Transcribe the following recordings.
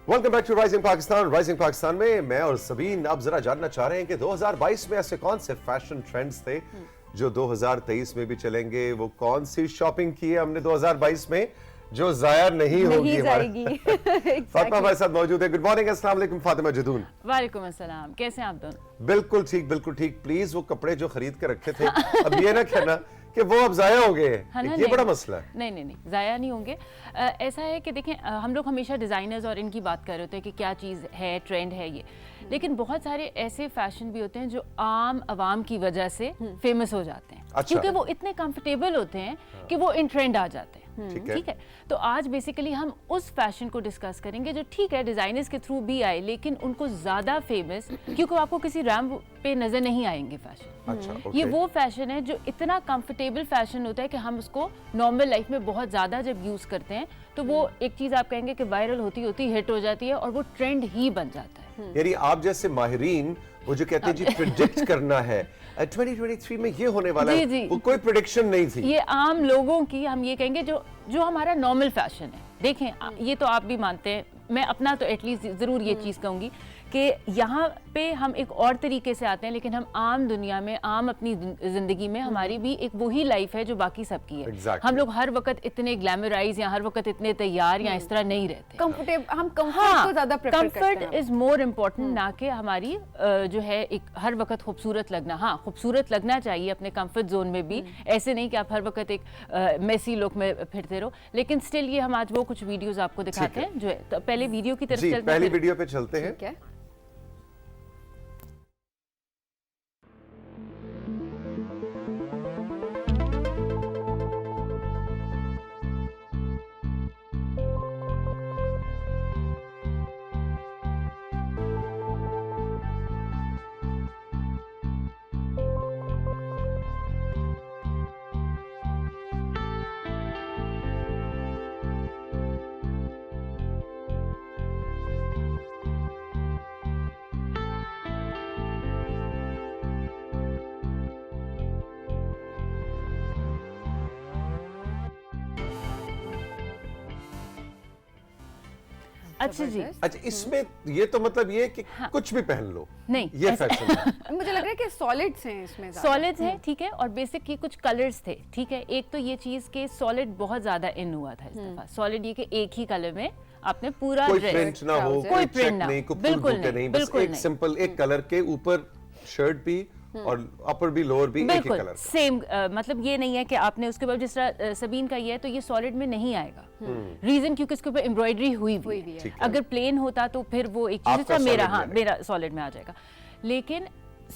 Welcome back to rising Pakistan. Rising Pakistan में मैं और सबीन अब जरा जानना चाह रहे हैं कि 2022 में ऐसे कौन से फैशन ट्रेंड्स थे जो 2023 में भी चलेंगे। वो कौन सी शॉपिंग की है हमने 2022 में जो जाया नहीं होगी जाएगी। फातिमा हमारे साथ मौजूद है। गुड मॉर्निंग, अस्सलाम वालेकुम फातिमा जदून। वालेकुम अस्सलाम, कैसे हैं आप दोनों? बिल्कुल ठीक, बिल्कुल ठीक। प्लीज वो कपड़े जो खरीद के रखे थे अब ये ना कहना कि वो अब जाया हो गए हैं, ये बड़ा मसला है। नहीं, जाया नहीं होंगे। ऐसा है कि देखें, हम लोग हमेशा डिज़ाइनर्स और इनकी बात कर रहे होते हैं कि क्या चीज़ है, ट्रेंड है ये, लेकिन बहुत सारे ऐसे फैशन भी होते हैं जो आम आवाम की वजह से फेमस हो जाते हैं। अच्छा। क्योंकि वो इतने कंफर्टेबल होते हैं कि वो इन ट्रेंड आ जाते हैं। ठीक है, तो आज बेसिकली हम उस फैशन को डिस्कस करेंगे जो ठीक है डिजाइनर्स के थ्रू भी आए, लेकिन उनको ज्यादा फेमस क्योंकि आपको किसी रैंप पे नजर नहीं आएंगे फैशन। अच्छा, ये वो फैशन है जो इतना कंफर्टेबल फैशन होता है कि हम उसको नॉर्मल लाइफ में बहुत ज्यादा जब यूज करते हैं तो वो एक चीज आप कहेंगे कि वायरल होती होती हिट हो जाती है और वो ट्रेंड ही बन जाता है। यानी आप जैसे माहिरीन वो जो कहते हैं जी प्रिडिक्ट करना है 2023 में ये होने वाला है, वो कोई प्रिडिक्शन नहीं थी। ये आम लोगों की हम ये कहेंगे जो हमारा नॉर्मल फैशन है। देखें, ये तो आप भी मानते हैं, मैं अपना तो एटलीस्ट जरूर ये चीज कहूंगी कि यहाँ पे हम एक और तरीके से आते हैं, लेकिन हम आम दुनिया में, आम अपनी जिंदगी में हमारी भी एक वही लाइफ है जो बाकी सबकी है। Exactly. हम लोग हर वक्त इतने ग्लैमराइज या हर वक्त इतने तैयार या इस तरह नहीं रहते। कंफर्टेबल, हम कंफर्ट को ज्यादा प्रेफर करते हैं। कंफर्ट इज मोर इम्पोर्टेंट, ना कि हमारी जो है एक हर वक्त खूबसूरत लगना। हाँ, खूबसूरत लगना चाहिए अपने कंफर्ट जोन में भी, ऐसे नहीं कि आप हर वक्त एक मेसी लुक में फिरते रहो, लेकिन स्टिल ये हम आज वो कुछ वीडियोस आपको दिखाते हैं जो है। तो पहले वीडियो की तरफ चलते हैं। पहली वीडियो पे चलते हैं। ठीक है। अच्छा जी, अच्छा, इसमें ये तो मतलब ये कि कुछ भी पहन लो, नहीं ये फैशन है। मुझे लग रहा है कि सॉलिड्स हैं इसमें, सॉलिड्स हैं, ठीक है, और बेसिक ये कुछ कलर्स थे। ठीक है, एक तो ये चीज के सॉलिड बहुत ज्यादा इन हुआ था इस दफा। सॉलिड ये कि एक ही कलर में आपने पूरा कोई प्रिंट ना हो, कोई प्रिंट ना, नहीं, बिल्कुल नहीं, बस एक सिंपल एक कलर के ऊपर शर्ट भी और अपर भी लोअर भी एक ही कलर का। सेम, मतलब ये नहीं है कि आपने उसके बाद जिस तरह सबीन का ये है तो ये सॉलिड में नहीं आएगा। रीजन क्योंकि इसके ऊपर एम्ब्रॉयडरी हुई है। अगर प्लेन होता तो फिर वो एक चीज मेरा सॉलिड में आ जाएगा। लेकिन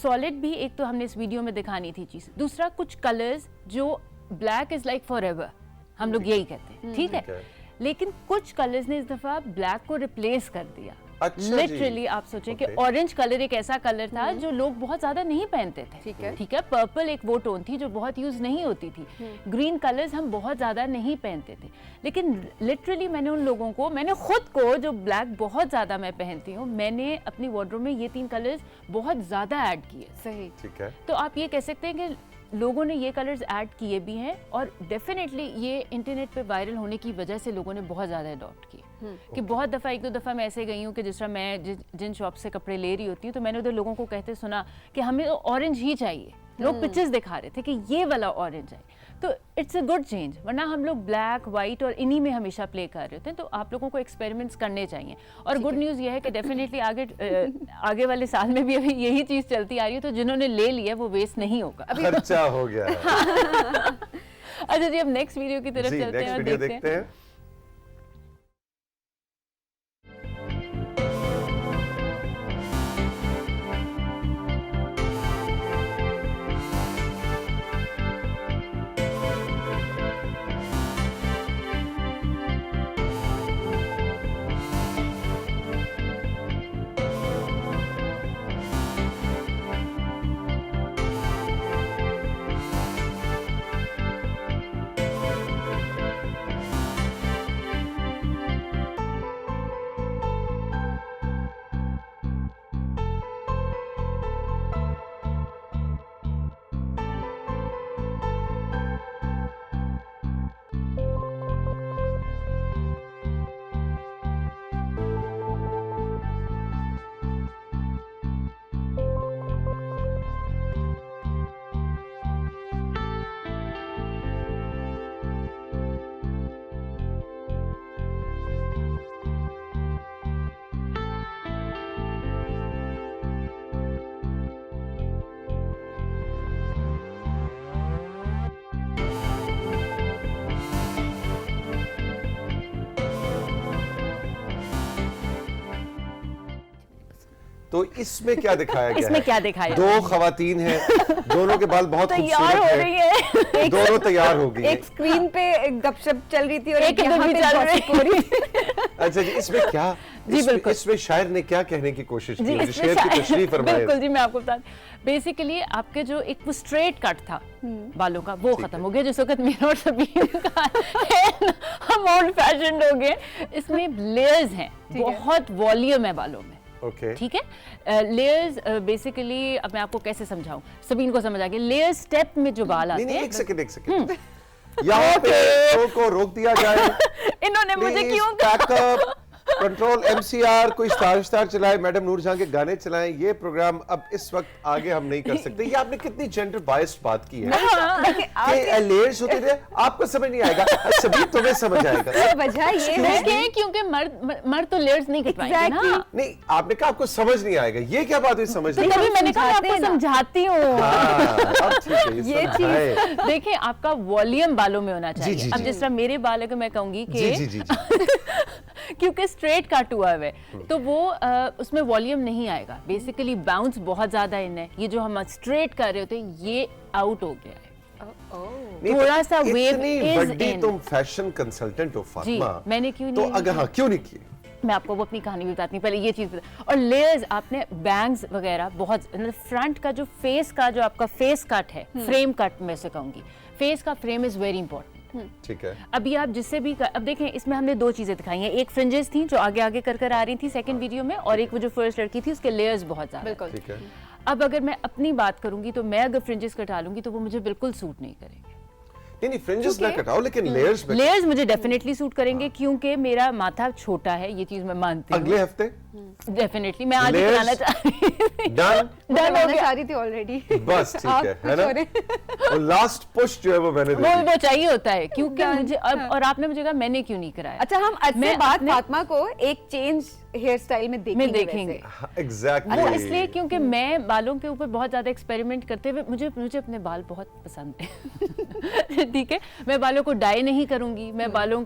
सॉलिड भी एक तो हमने इस वीडियो में दिखानी थी चीज। दूसरा, कुछ कलर्स जो ब्लैक इज लाइक फॉरएवर, हम लोग यही कहते हैं, ठीक है, लेकिन कुछ कलर्स ने इस दफा ब्लैक को रिप्लेस कर दिया। अच्छा, लिटरली आप सोचें कि ऑरेंज कलर एक ऐसा कलर था जो लोग बहुत ज्यादा नहीं पहनते थे। ठीक है, पर्पल एक वो टोन थी जो बहुत यूज नहीं होती थी। ग्रीन कलर्स हम बहुत ज्यादा नहीं पहनते थे, लेकिन लिटरली मैंने उन लोगों को, मैंने खुद को जो ब्लैक बहुत ज्यादा मैं पहनती हूँ, मैंने अपनी वार्डरोब में ये 3 कलर्स बहुत ज्यादा ऐड किए। सही, ठीक है। तो आप ये कह सकते हैं कि लोगों ने ये कलर्स ऐड किए भी हैं और डेफिनेटली ये इंटरनेट पे वायरल होने की वजह से लोगों ने बहुत ज़्यादा अडॉप्ट किए। कि बहुत दफ़ा, 1-2 दफ़ा मैं ऐसे गई हूँ कि जिस तरह मैं जिन शॉप से कपड़े ले रही होती हूँ तो मैंने उधर लोगों को कहते सुना कि हमें तो ऑरेंज ही चाहिए। लोग पिक्चर्स दिखा रहे थे कि ये वाला ऑरेंज है, तो इट्स अ गुड चेंज। वरना हम लोग ब्लैक, वाइट और इन्हीं में हमेशा प्ले कर रहे होते हैं। तो आप लोगों को एक्सपेरिमेंट्स करने चाहिए। और गुड न्यूज़ ये है कि डेफिनेटली आगे वाले साल में भी अभी यही चीज़ चलती आ रही है, तो जिन्होंने ले लिया वो वेस्ट नहीं होगा। खर्चा हो गया है। अच्छा जी, अब नेक्स्ट वीडियो की तरफ चलते हैं और देखते हैं। तो इसमें क्या दिखाया गया इसमें है? क्या दिखाया दो खवातीन हैं, दोनों के बाल बहुत तैयार हो खूबसूरत रही हैं, है दोनों तैयार हो गई एक स्क्रीन पे एक गपशप चल रही थी और एक यहाँ इधर भी पे चल रही gossip हो रही थी। अच्छा जी, इसमें क्या जी, बिल्कुल। इसमें शायर ने क्या कहने की कोशिश जी की? इसमें शेर की तशरीह फरमाए। बिल्कुल जी, मैं आपको बता बेसिकली आपके जो एक वो स्ट्रेट कट था बालों का वो खत्म हो गया, जिस वक्त मेरा और सभी का है, हम ओल्ड फैशन हो गए। इसमें लेयर्स हैं, बहुत वॉल्यूम है बालों में। ओके, ठीक है, लेयर्स बेसिकली अब मैं आपको कैसे समझाऊं, सबीन को समझ आ गया। लेयर स्टेप में जो बाल आते नहीं हैं, एक सेकंड यहाँ पे शो को रोक दिया जाए। इन्होंने मुझे क्यों बैकअप कंट्रोल MCR, कोई स्टार चलाए, मैडम नूरजहां के गाने चलाएं। ये प्रोग्राम अब इस वक्त आगे हम नहीं कर सकते। ये आपने कितनी जेंडर बायस्ड बात की है कि लेयर्स होते थे, आपको समझ नहीं आएगा, सभी तुम्हें समझ आएगा। वजह ये है देखिए, क्योंकि मर्द तो लेयर्स नहीं कटवाएंगे ना। नहीं, आपने कहा आपको समझ नहीं आएगा, ये क्या बात हुई समझ तो नहीं तभी मैंने कहा मैं समझाते आपको हैं ना। समझाती हूँ। हाँ, अब ठीक है, ये समझाएं। देखिए, आपका वॉल्यूम बालों में होना चाहिए। जी, अब जी। जिस तरह मेरे बाल है, मैं कहूंगी जी जी कि जी क्योंकि स्ट्रेट कट हुआ है तो वो उसमें वॉल्यूम नहीं आएगा। बेसिकली बाउंस बहुत ज्यादा इन है। ये जो हम स्ट्रेट कर रहे होते हैं, ये आउट हो गया है। नहीं, थोड़ा सा इतनी wave is बड़ी in। तुम फैशन कंसल्टेंट हो फातिमा, मैंने क्यों तो नहीं अगर हाँ क्यों नहीं की? मैं आपको वो अपनी कहानी भी बताती हूँ, पहले ये चीज बता। और लेयर्स आपने बैंग्स वगैरह बहुत, मतलब फ्रंट का जो फेस का जो आपका फेस कट है, फ्रेम कट में से कहूंगी, फेस का फ्रेम इज वेरी इंपॉर्टेंट। ठीक है, अभी आप जिससे भी अब देखें, इसमें हमने दो चीजें दिखाई हैं। एक फ्रिंजेस थी जो आगे आगे कर आ रही थी सेकंड वीडियो में, और एक वो जो फर्स्ट लड़की थी उसके लेयर्स बहुत ज्यादा। बिल्कुल। ठीक है। अब अगर मैं अपनी बात करूंगी तो मैं अगर फ्रिंजेस कटा लूंगी तो वो मुझे बिल्कुल सूट नहीं करेंगे। नहीं फ्रिंजेस ना कटाओ, लेकिन लेयर्स में लेयर्स मुझे डेफिनेटली सूट करेंगे, क्योंकि मेरा माथा छोटा है, ये चीज मैं मानती हूँ। अगले हफ्ते डेफिनेटली मैं आज ही Layers? कराना चाह रही थी। डन, डन हो गया। चाह रही थी ऑलरेडी। बस ठीक है ना? और लास्ट पुश जो है वो मैंने दे दी। वो चाहिए होता है, क्योंकि मुझे अब, और आपने मुझे कहा मैंने क्यों नहीं कराया। अच्छा, हम आज से मैं बात अपने- फातिमा को एक चेंज हेयर स्टाइल में देखेंगे। वैसे। एग्जैक्टली। वो इसलिए क्योंकि मैं बालों के ऊपर बहुत ज्यादा एक्सपेरिमेंट करते हुए मुझे अपने बाल बहुत पसंद है। ठीक है, मैं बालों को डाई नहीं करूंगी, मैं बालों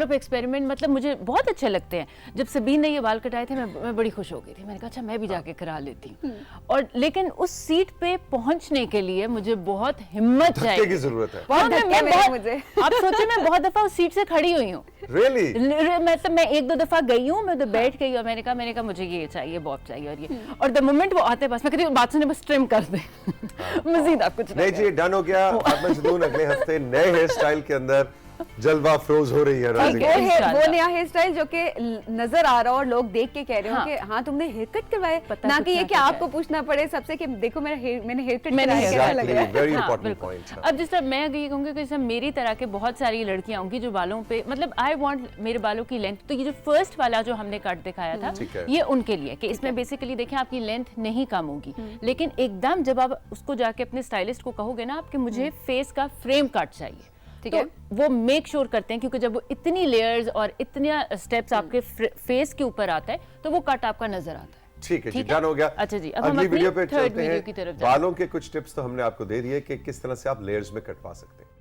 पे एक्सपेरिमेंट, मतलब मुझे बहुत अच्छे लगते हैं। जब सबीन ने ये बाल कटाए थे, मैं बड़ी खुश हो गई थी। मैंने कहा अच्छा मैं भी जाके करा लेती हूँ। और लेकिन उस सीट पे पहुंचने के लिए मुझे बहुत हिम्मत धक्के चाहिए। की जरूरत है। बहुत धक्के मिले मुझे। आप सोचिए, मैं बहुत दफा उस सीट से खड़ी हुई हूँ। रियली? मतलब मैं एक दो दफा गई हूँ, मैं तो बैठ गई और मैंने कहा मुझे ये चाहिए, बॉब चाहिए, और ये, और द मोमेंट वो आते पास, मैं कहती हूँ बात सुने, बस ट्रिम कर दे। मजीद आप कुछ नहीं जी, डन हो गया। फातिमा जदून अगले हफ्ते नए हेयर स्टाइल के अंदर जलवा अफरोज हो रही है। राइजिंग वो नया हेयर स्टाइल जो कि नजर आ रहा हो और लोग देख के कह रहे हो कि हाँ तुमने हेयर कट करवाया, ना कि ये कि आपको पूछना पड़े सबसे कि देखो मैंने हेयर कट कराया, कैसा लग रहा है। वेरी हाँ, इंपॉर्टेंट बिल्कुल। पॉइंट। अब जिस तरह मैं ये कहूँगी कि जैसे मेरी तरह के बहुत सारी लड़कियां होंगी जो बालों पे, मतलब आई वांट मेरे बालों की लेंथ, तो ये जो फर्स्ट वाला जो हमने कट दिखाया था, ठीक है। ये उनके लिए कि इसमें बेसिकली देखें आपकी लेंथ नहीं कम होगी, लेकिन एकदम जब आप उसको जाके अपने स्टाइलिस्ट को कहोगे ना आपके मुझे फेस का फ्रेम कट चाहिए, ठीक तो है। वो मेक श्योर करते हैं, क्योंकि जब वो इतनी लेयर्स और इतने स्टेप्स आपके फेस के ऊपर आता है तो वो कट आपका नजर आता है। ठीक है जी, ठीक है? डन हो गया। अच्छा जी, अब हम अगली अपनी वीडियो पे third चलते वीडियो हैं। की तरफ जाते हैं। बालों के कुछ टिप्स तो हमने आपको दे दिए कि किस तरह से आप लेयर्स में कटवा सकते हैं।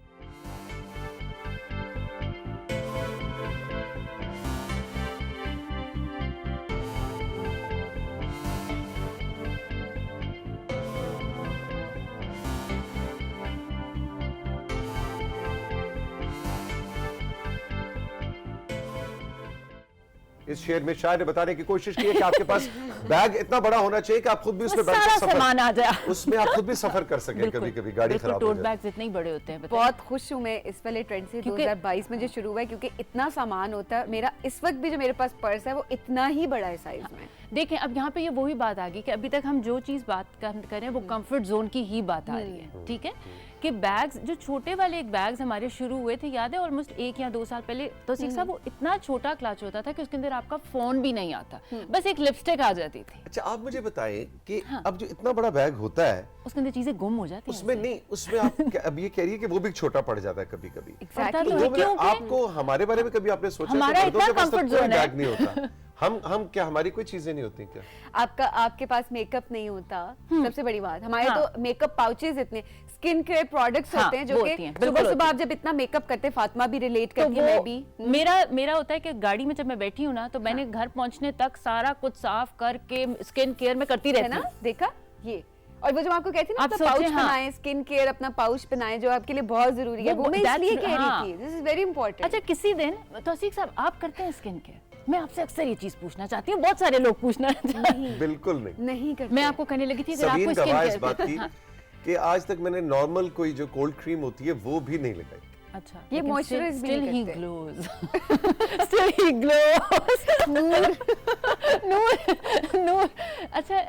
इस शेर में शायर ने बताने की कोशिश की है कि आपके पास बैग इतना बड़ा होना चाहिए कि आप खुद भी उसमें बैठ सारा के सामान आ जाए। उसमें आप खुद भी सफर कर सकें। कभी कभी गाड़ी खराब हो टोट जाए। बैग्स इतने ही बड़े होते हैं, बताइए। बहुत खुश हूँ मैं इस वाले ट्रेंड से, क्योंकि- 2022 में जो शुरू हुआ है, क्योंकि इतना सामान होता है। मेरा इस वक्त भी जो मेरे पास पर्स है वो इतना ही बड़ा है साइज में। देखें, अब यहाँ पे ये वही बात आ गई कि अभी तक हम जो चीज बात कर रहे हैं वो कंफर्ट जोन की ही बात आ रही है। ठीक है, कि बैग्स जो छोटे वाले एक बैग्स हमारे शुरू हुए थे, याद है ऑलमोस्ट 1 या 2 साल पहले, तो सीख साहब वो इतना छोटा क्लच होता था कि उसके अंदर आपका फोन भी नहीं आता, बस एक लिपस्टिक आ जाती थी। अच्छा, आप मुझे बताएं कि अब जो इतना बड़ा बैग होता है उसके अंदर चीजें गुम हो जाती हैं। उसमें नहीं, उसमें आप अब ये कह रही है कि वो भी छोटा पड़ जाता है कभी कभी। पता Exactly. तो है, तो क्योंकि आपको हमारे बारे में कभी आपने सोचा हमारा कि मर्दों इतना के पास तो comfort कोई zone है। बैग नहीं होता? हम क्या, हमारी कोई चीजें नहीं होती क्या? आपके पास मेकअप नहीं होता, सबसे बड़ी बात। हमारे हाँ। तो मेकअप पाउचेस इतने, स्किन केयर प्रोडक्ट्स हाँ, होते हैं जो वो कि होती हैं, बिल्कुल सुबह सुबह होती आप जब इतना मेकअप करते हैं, फातिमा भी रिलेट तो करती है, मैं भी। मेरा होता है कि गाड़ी में जब मैं बैठी हूँ ना तो मैंने घर पहुंचने तक सारा कुछ साफ करके स्किन केयर में करती है रहती ना, हूँ। देखा ये। और वो जो आपको कहती है ना, आप अपना पाउच सोचें, हाँ। बनाएं, स्किन केयर अपना पाउच बनाएं जो आपके लिए बहुत जरूरी है, वो मैं that's- इसलिए कह हाँ। रही थी, दिस इज वेरी इंपॉर्टेंट। अच्छा, किसी दिन तौसीक साहब आप करते हैं स्किन केयर? मैं आपसे अक्सर ये चीज पूछना चाहती हूँ, बहुत सारे लोग पूछना चाहते हैं। बिल्कुल नहीं। नहीं करते। मैं आपको कहने लगी थी अगर आपको सबीन स्किन गवाह इस केयर बात की कि आज तक मैंने नॉर्मल कोई जो कोल्ड क्रीम होती है वो भी नहीं लगाई। अच्छा, ये लेकिन moisturize भी still नहीं he करते। glows still he glows नूर अच्छा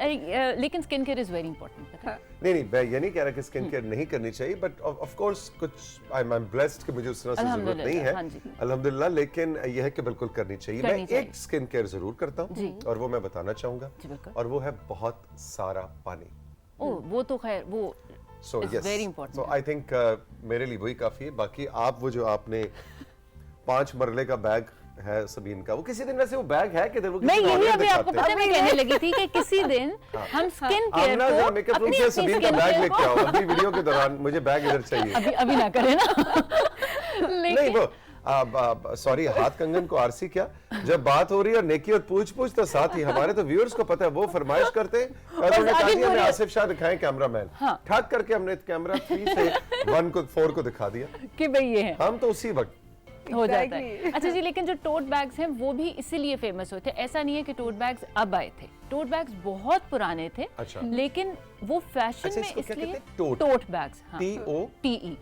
लेकिन skin care is very important. नहीं मैं ये नहीं कह रहा कि स्किन केयर नहीं करनी चाहिए, बट ऑफ कोर्स कुछ आई एम ब्लेस्ड कि मुझे उस तरह से जरूरत नहीं है, हाँ जी। अल्हम्दुलिल्लाह, लेकिन यह है कि बिल्कुल करनी चाहिए। करनी मैं चाहिए। एक स्किन केयर जरूर करता हूँ और वो मैं बताना चाहूंगा, जी, बिल्कुल। और वो है बहुत सारा पानी। ओ वो तो खैर वो So is yes, very important. so I think मेरे लिए वही काफी है। बाकी आप वो जो आपने 5 मरले का बैग है सबीन का, वो किसी दिन वैसे वो बैग है किधर? वो मैं किसी यही ऑर्डर अभी आपको दिखाते हैं। पता मैं कहने लगी थी कि किसी दिन हम स्किन केयर आमना जरा को मेकअप रूम अपनी से सबीन का skin बैग care लेके आओ को- अभी वीडियो के दौरान, मुझे बैग इधर चाहिए। अभी ना करें ना नहीं लेकिन वो सॉरी, हाथ कंगन को आरसी क्या, जब बात हो रही है और नेकी और पूछ तो साथ ही हमारे तो व्यूअर्स को पता है, वो फरमाइश करते हैं और उन्होंने कहा आगे जी हमें बोलिए। आसिफ शाह दिखाएं कैमरामैन। हाँ। ठाक करके हमने कैमरा 3 से 1 को 4 को दिखा दिया, कि भाई ये है हम तो उसी वक्त। हो जाता है। Exactly. अच्छा जी, लेकिन जो टोट बैग्स हैं वो भी इसीलिए फेमस हुए थे। ऐसा नहीं है कि टोट बैग्स अब आए थे, टोट बैग्स बहुत पुराने थे। अच्छा। लेकिन वो फैशन अच्छा, में इसको क्या इसलिए कहते हैं? टोट? टोट बैग्स, हाँ, TO? TE।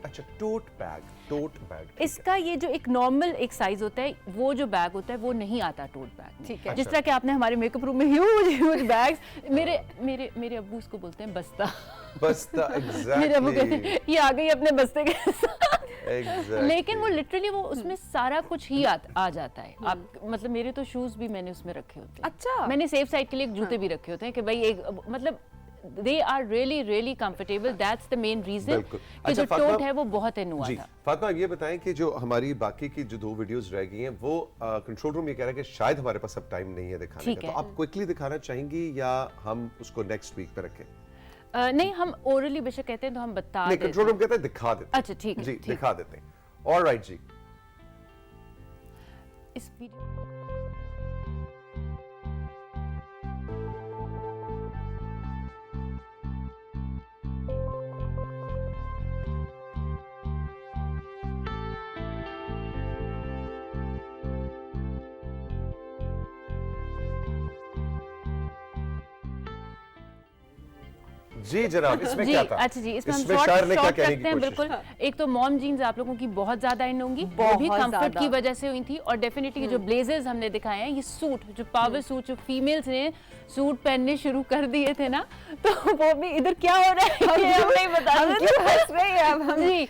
अच्छा, टोट बैग, टोट बैग। इसका ये जो एक नॉर्मल एक साइज होता है, वो जो बैग होता है वो नहीं आता टोट बैग में। ठीक है। जिस तरह के आपने हमारे मेकअप रूम में ह्यूज बैग्स, मेरे अब्बू उसको बोलते हैं बस्ता। बस्ता, मेरे अब्बू कहते एग्जैक्टली हैं ये आ गई अपने बस्ते के साथ। एग्जैक्टली। लेकिन वो लिटरली वो उसमें सारा कुछ ही आ जाता है। आप मतलब मेरे तो शूज भी मैंने उसमें रखे होते हैं। अच्छा। मैंने सेफ साइड के लिए जूते भी रखे होते हैं कि भाई एक मतलब they are really comfortable. That's the main reason बिल्कुल। कि अच्छा, जो फातिमा- टोट है वो बहुत इनोवा जी था। फातिमा, ये बताएं कि जो हमारी बाकी की जो 2 वीडियोस रह गई हैं वो कंट्रोल रूम ये कह रहा है कि शायद हमारे पास अब टाइम नहीं है दिखाने ठीक का, है। तो आप क्विकली दिखाना चाहेंगी या हम उसको नेक्स्ट वीक पे रखें? नहीं, हम ओरली बेशक कहते हैं तो हम बता नहीं, देते कंट्रोल हैं। रूम कहता है दिखा देते हैं। अच्छा, ठीक है, जी, ठीक। दिखा देते हैं। ऑलराइट जी। इस वीडियो जी जनाब, इसमें जी, क्या था? अच्छा जी, इसमें हम इसमें शॉर्ट शायर ने क्या शॉर्ट कहने रखते की हैं। कोशिश? बिल्कुल, एक तो मॉम जीन्स आप लोगों की बहुत ज्यादा इन होंगी, वो भी बहुत कंफर्ट की ज्यादा। वजह से हुई थी। और डेफिनेटली जो ब्लेजर्स हमने दिखाए हैं, ये सूट जो पावर सूट जो फीमेल्स ने सूट पहनने शुरू कर दिए थे ना, तो वो भी इधर क्या हो रहा है ये हम नहीं बता हम सकते। क्यों हंस रहे हैं अब हम? जी।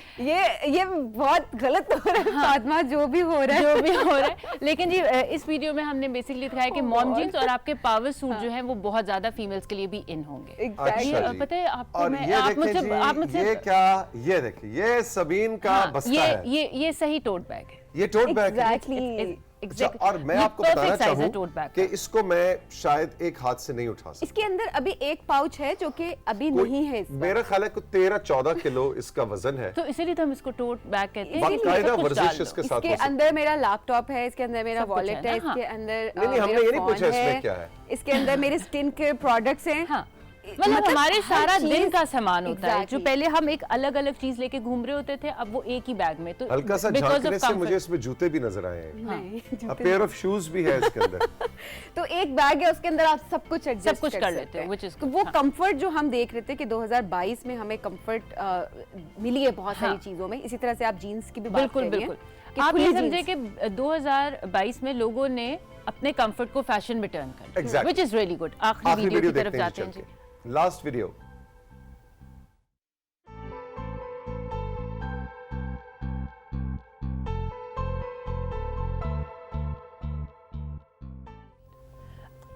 ये बहुत गलत हो रहा है फातिमा, जो भी हो रहा है। जो भी हो रहा है, लेकिन जी इस वीडियो में हमने बेसिकली दिखाया कि मॉम जीन्स और आपके पावर सूट जो है वो बहुत ज्यादा फीमेल्स के लिए भी इन होंगे। Exactly. अच्छा जी। पता है आपको, और मैं ये आप देखें मुझसे जी, आप मुझसे ये क्या, ये देखिए, ये सबीन का हाँ, बस्ता है। ये सही टोट बैग है। ये टोट बैग है। Exactly. अच्छा, और मैं आपको बताना चाहूँ कि कि इसको मैं शायद एक हाथ से नहीं उठा सकता। इसके अंदर अभी एक पाउच है जो कि अभी नहीं है इसका। मेरा ख्याल है कि 13-14 किलो इसका वजन है। तो इसीलिए तो हम इसको टोट बैग कहते हैं। बाकायदा सब कुछ वर्जिश डाल दो। इसके साथ इसके हो सकती है। अंदर मेरा लैपटॉप है, इसके अंदर मेरा सब कुछ वॉलेट है है, ना, हाँ। इसके अंदर नहीं, हमने मेरा ये नहीं फोन पूछा इसमें क्या है। इसके अंदर मेरे स्किन केयर प्रोडक्ट्स हैं। हाँ, मतलब हमारे हर सारा दिन चीज़- का सामान होता है। जो Exactly. पहले हम एक अलग अलग चीज लेके घूम रहे होते थे, अब वो एक ही बैग में। तो हल्का सा because of झांकने से comfort- मुझे इसमें जूते भी नजर आए हैं। नहीं, A pair of shoes भी है इसके अंदर। तो एक बैग है, उसके अंदर आप सब कुछ एडजस्ट सब कुछ कर लेते हो, which is तो good, वो हाँ। कंफर्ट जो हम देख रहे थे कि 2022 में हमें कंफर्ट मिली है बहुत सारी हाँ। चीजों में। इसी तरह से आप जीन्स की भी बात बिल्कुल कर रही हैं बिल्कुल। कि आप खुली ये समझे जीन्स। कि 2022 में लोगों ने अपने कंफर्ट को फैशन में टर्न कर दिया, Exactly. Which is really good. आखिरी आखिरी वीडियो वीडियो की तरफ देखते हैं जाते हैं जी। जी। Last video.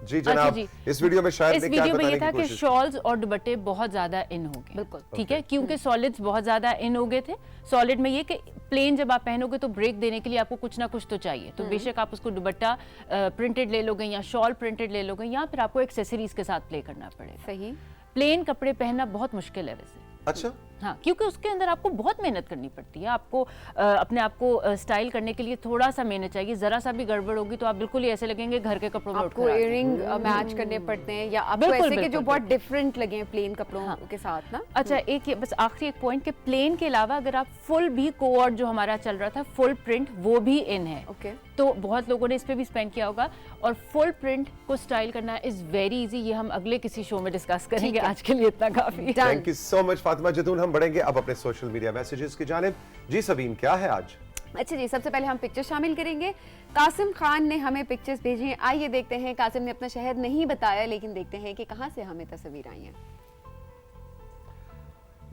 जी जनाब, जी। इस वीडियो में शायद इस ने क्या वीडियो में ये बताने था की कि कोशिश की? शॉल्स और दुपट्टे बहुत ज्यादा इन हो गए। बिल्कुल। ठीक है, क्योंकि सॉलिड्स बहुत ज्यादा इन हो गए थे। सॉलिड में ये कि प्लेन जब आप पहनोगे तो ब्रेक देने के लिए आपको कुछ ना कुछ तो चाहिए। तो बेशक आप उसको दुपट्टा प्रिंटेड ले लोगे या शॉल प्रिंटेड ले लोगे, या फिर आपको एक्सेसरीज के साथ प्ले करना पड़ेगा। सही। प्लेन कपड़े पहनना बहुत मुश्किल है वैसे। अच्छा, हाँ, क्योंकि उसके अंदर आपको बहुत मेहनत करनी पड़ती है। आपको अपने आप को स्टाइल करने के लिए थोड़ा सा मेहनत चाहिए। जरा सा भी गड़बड़ होगी तो आप बिल्कुल ही ऐसे लगेंगे घर के कपड़ों में उठ आपको कर आते हैं। इयरिंग मैच करने पड़ते हैं या आपको बिल्कुल, ऐसे कि जो बिल्कुल, बहुत डिफरेंट लगे हैं प्लेन कपड़ों के साथ ना। अच्छा, एक ये बस आखिरी एक पॉइंट कि प्लेन के अलावा अगर आप फुल भी कोऑर्ड जो हमारा चल रहा था फुल प्रिंट वो भी इन है। ओके। तो बहुत लोगों ने इस पे भी स्पेंड किया होगा और फुल प्रिंट को स्टाइल करना इज वेरी इजी। ये हम अगले किसी शो में डिस्कस करेंगे, आज के लिए इतना काफी है। Thank you so much Fatima Jatun. हम बढ़ेंगे अब अपने सोशल मीडिया मैसेजेस की जानिब। जी सबीन, क्या है आज? अच्छा जी, सबसे पहले हम पिक्चर शामिल करेंगे। कासिम खान ने हमें पिक्चर्स भेजी हैं, आइए देखते हैं। कासिम ने अपना शहर नहीं बताया लेकिन देखते हैं कि कहां से हमें तस्वीर आई हैं।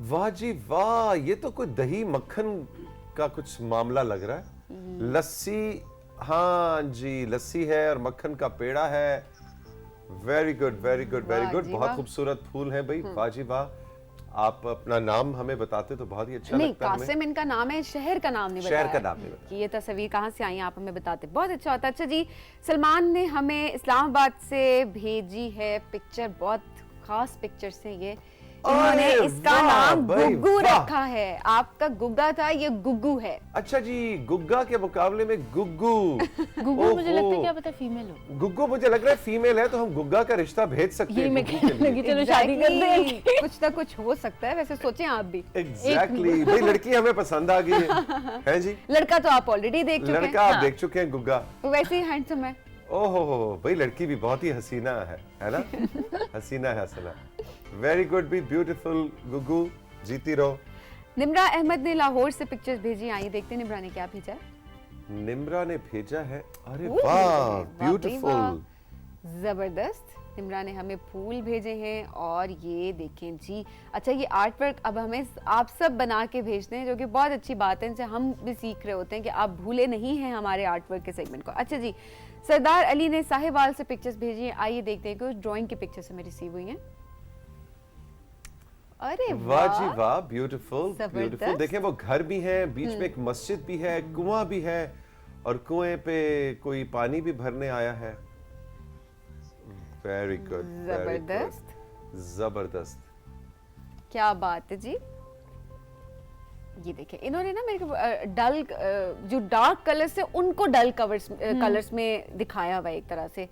वाह जी वाह, ये तो कोई दही मक्खन का कुछ मामला लग रहा है। लस्सी, हाँ जी लस्सी है और मक्खन का पेड़ा है। Very good very good very वाह गुड। जी बहुत वाह। खूबसूरत फूल है भाई। वाह जी वाह। आप अपना नाम हमें बताते तो बहुत ही अच्छा नहीं, लगता हमें। कासिम इनका नाम है, शहर का नाम नहीं शहर बताया का नाम नहीं बताया। कि ये तस्वीर कहाँ से आई, आप हमें बताते बहुत अच्छा होता। अच्छा जी, सलमान ने हमें इस्लामाबाद से भेजी है पिक्चर, बहुत खास पिक्चर्स है ये। इन्होंने अरे इसका वाह नाम भाई, गुग्गू वाह। रखा है। आपका गुग्गा था, ये गुग्गू है। अच्छा जी, गुग्गा के मुकाबले में गुग्गू। गुग्गू मुझे लगता है ओहो। क्या पता फीमेल हो। गुग्गू मुझे लग रहा है फीमेल है, तो हम गुग्गा का रिश्ता भेज सकते ये हैं मैं गुग्गू के कहने लिए। लगी, चलो शादी कर Exactly, दें। कुछ ना कुछ हो सकता है, वैसे सोचें आप भी। एग्जैक्टली भाई, लड़की हमें पसंद आ गई है जी। लड़का तो आप ऑलरेडी देख चुके लड़का हैं, आप देख चुके हैं, गुग्गा वो वैसे ही हैंडसम है। ओहो भाई, लड़की भी बहुत ही हसीना है ना? हसीना है हसना। वेरी गुड, बी ब्यूटीफुल गुग्गू, जीती रहो। निम्रा अहमद ने लाहौर से पिक्चर्स भेजी, आइए देखते हैं निम्रा ने क्या भेजा है। निम्रा ने भेजा है, अरे ओह, वाह वाह भाई ब्यूटीफुल। वाह, जबरदस्त। निम्रा ने हमें फूल भेजे हैं और ये देखें जी। अच्छा, ये आर्ट वर्क अब हमें आप सब बना के भेजते हैं, जो कि बहुत अच्छी बात है। इनसे हम भी सीख रहे होते हैं कि आप भूले नहीं हैं हमारे आर्ट वर्क के सेगमेंट को। अच्छा जी, सरदार अली ने साहिवाल से पिक्चर्स भेजी हैं, आइए देखते हैं कि उस ड्राइंग की पिक्चर्स हमें रिसीव हुई हैं। अरे वाह जी वाह, ब्यूटीफुल जबरदस्त। ब्यूटीफुल। देखें वो घर भी है, बीच में एक मस्जिद भी है, कुआं भी है और कुएं पे कोई पानी भी भरने आया है। वेरी गुड, जबरदस्त, जबरदस्त। क्या बात है जी। ये देखें, इन्होंने ना मेरे को डल जो डार्क कलर्स है उनको डल कलर्स में दिखाया हुआ है एक तरह से,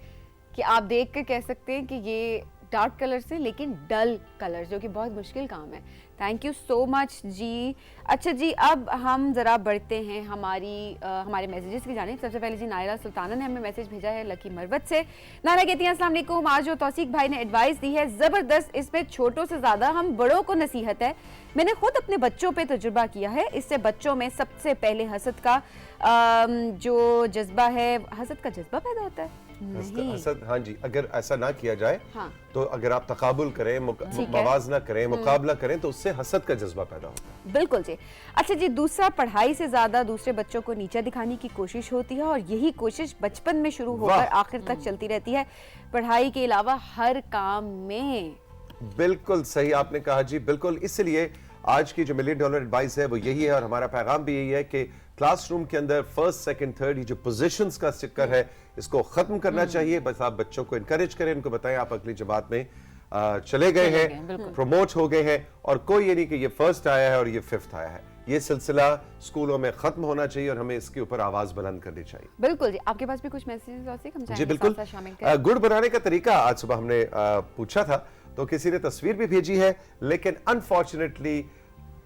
कि आप देख कर कह सकते हैं कि ये डार्क कलर्स है लेकिन डल कलर, जो कि बहुत मुश्किल काम है। थैंक यू सो मच जी। अच्छा जी, अब हम ज़रा बढ़ते हैं हमारे मैसेजेस की जानिब। सबसे पहले जी नायरा सुल्ताना ने हमें मैसेज भेजा है लकी मरवत से। नायरा कहती हैं अस्सलाम वालेकुम, आज जो तौसीक भाई ने एडवाइस दी है ज़बरदस्त, इसमें छोटों से ज़्यादा हम बड़ों को नसीहत है। मैंने खुद अपने बच्चों पे तजुर्बा किया है, इससे बच्चों में सबसे पहले हसद का जो जज्बा है, हसद का जज्बा पैदा होता है। नहीं, हसद, हाँ जी, अगर ऐसा ना किया जाए हाँ। तो अगर आप तकाबुल करें, मवाजना करें, मुकाबला करें तो उससे हसद का जज्बा पैदा होता है। बिल्कुल जी। अच्छा जी, दूसरा, पढ़ाई से ज्यादा दूसरे बच्चों को नीचा दिखाने की कोशिश होती है और यही कोशिश बचपन में शुरू होकर आखिर तक चलती रहती है, पढ़ाई के अलावा हर काम में। बिल्कुल सही आपने कहा जी, बिल्कुल। इसलिए आज की जो $1 मिलियन एडवाइस है वो यही है और हमारा पैगाम भी यही है कि क्लासरूम के अंदर फर्स्ट सेकंड थर्ड ये जो पोजीशंस का चक्कर है इसको खत्म करना चाहिए। बस आप बच्चों को इनकरेज करें, उनको बताएं आप अगली जमात में चले गए हैं, प्रमोट हो गए हैं और कोई ये नहीं कि ये फर्स्ट आया है और ये फिफ्थ आया है। ये सिलसिला स्कूलों में खत्म होना चाहिए और हमें इसके ऊपर आवाज बुलंद करनी चाहिए। बिल्कुल जी। आपके पास भी कुछ मैसेजेस और हम जी बिल्कुल। शामिल करें। गुड़ बनाने का तरीका आज सुबह हमने पूछा था तो किसी ने तस्वीर भी भेजी है, लेकिन अनफॉर्चुनेटली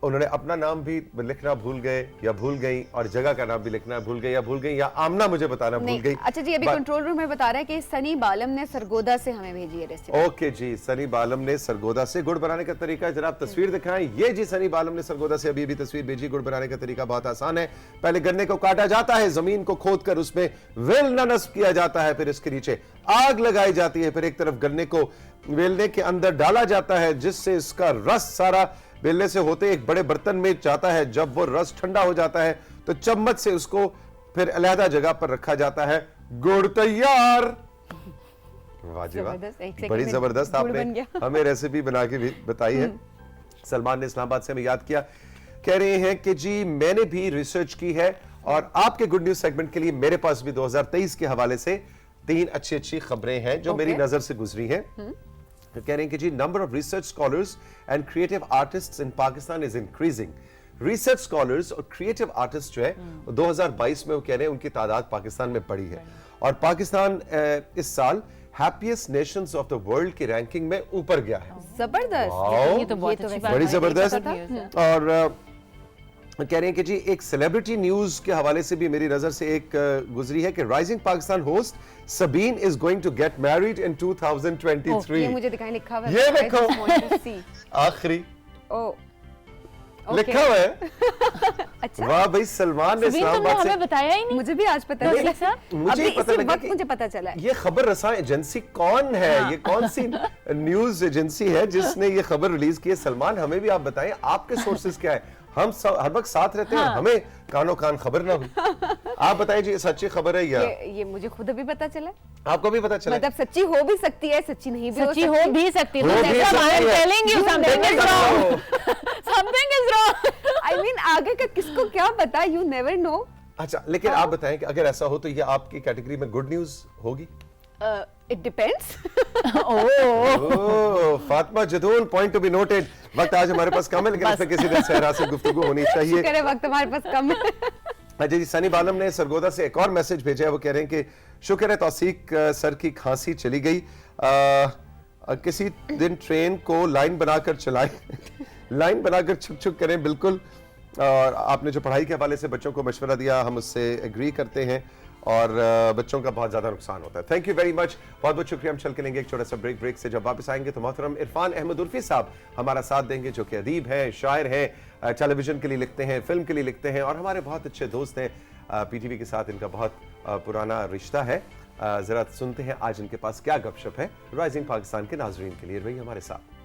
उन्होंने अपना नाम भी लिखना भूल गए या भूल गई और जगह का नाम भी लिखना भूल गए या भूल गई या आमना मुझे बताना भूल गई। अच्छा जी, अभी कंट्रोल रूम में बता रहा है कि सनी बालम ने सरगोदा से हमें भेजी है रेसिपी। ओके जी, सनी बालम ने सरगोदा से गुड़ बनाने का तरीका जनाब तस्वीर दिखाएं। ये जी सनी बालम ने सरगोदा से अभी तस्वीर भेजी। गुड़ बनाने का तरीका बहुत आसान है। पहले गन्ने को काटा जाता है, जमीन को खोदकर उसमें वेलना नस्ब किया जाता है, फिर इसके नीचे आग लगाई जाती है, फिर एक तरफ गन्ने को वेलने के अंदर डाला जाता है जिससे इसका रस सारा बेलने से होते एक बड़े बर्तन में जाता है। जब वो रस ठंडा हो जाता है तो चम्मच से उसको फिर अलहदा जगह पर रखा जाता है। गुड़ तैयार। वाह जी वाह, बड़ी जबरदस्त आपने हमें रेसिपी बना के भी बताई है। सलमान ने इस्लामाबाद से हमें याद किया, कह रहे हैं कि जी मैंने भी रिसर्च की है और आपके गुड न्यूज सेगमेंट के लिए मेरे पास भी 2023 के हवाले से 3 अच्छी खबरें हैं जो मेरी नजर से गुजरी हैं। कह रहे हैं कि जी number of research scholars and creative artists in Pakistan is increasing. Research scholars और क्रिएटिव आर्टिस्ट जो है 2022 में वो कह रहे हैं उनकी तादाद पाकिस्तान में बढ़ी है और पाकिस्तान इस साल happiest Nations of the world की रैंकिंग में ऊपर गया है। जबरदस्त। ये तो बहुत अच्छी बात बड़ी है। जबरदस्त। न्यूज़ है। और कह रहे हैं कि जी एक सेलिब्रिटी न्यूज के हवाले से भी मेरी नजर से एक गुजरी है कि rising Pakistan host Sabeen is going to get married in 2023। ये मुझे दिखाई लिखा हुआ है। ये I just देखो। want to see। आखिरी ओह, लिखा हुआ है। अच्छा। वाह भाई, सलमान ने सुबीन, तुमने इस्लामाबाद से हमें बताया ही नहीं। मुझे भी आज पता तो चला। साहब, मुझे अभी पता इसी लगा वक्त कि मुझे पता चला है। ये खबर रसां एजेंसी कौन है, ये कौन सी न्यूज एजेंसी है जिसने ये खबर रिलीज की है। सलमान, हमें भी आप बताएं, आपके सोर्सेज क्या है? हम हर वक्त साथ रहते हैं और हमें कानो कान खबर ना हुई। आप बताएं जी, ये सच्ची खबर है या ये मुझे खुद अभी पता चला। आपको भी पता चला? मतलब सच्ची हो भी सकती है, सच्ची नहीं भी सच्ची हो भी सकती है। हो भी सकती है। Telling you something is wrong, something is wrong. I mean आगे का किसको क्या पता, यू नेवर नो। अच्छा, लेकिन आप बताएं कि अगर ऐसा हो तो ये आपकी कैटेगरी में गुड न्यूज होगी? It depends. Oh, Fatima Jadoon, point to be noted. वक्त आज हमारे पास कम है, लेकिन इसमें किसी दिन सहरा से गुफ्तगू होनी चाहिए। करे वक्त हमारे पास कम है। अजय जी, सनी बालम ने सरगोदा से एक और मैसेज भेजा है। वो कह रहे हैं कि शुक्र है तौसीक सर की खांसी चली गई। किसी दिन ट्रेन को लाइन बनाकर चलाएं, लाइन बनाकर छुक छुक करें। बिल्कुल। और आपने जो पढ़ाई के हवाले से बच्चों को मशवरा दिया, हम उससे एग्री करते हैं और बच्चों का बहुत ज्यादा नुकसान होता है। थैंक यू वेरी मच, बहुत बहुत शुक्रिया। हम चल के लेंगे एक छोटा सा ब्रेक से जब वापस आएंगे तो मोहतरम इरफान अहमद उर्फी साहब हमारा साथ देंगे, जो कि अदीब हैं, शायर हैं, टेलीविजन के लिए लिखते हैं, फिल्म के लिए लिखते हैं और हमारे बहुत अच्छे दोस्त हैं। पीटीवी के साथ इनका बहुत पुराना रिश्ता है। जरा सुनते हैं आज इनके पास क्या गपशप है राइजिंग पाकिस्तान के नाजरीन के लिए। रही हमारे साथ।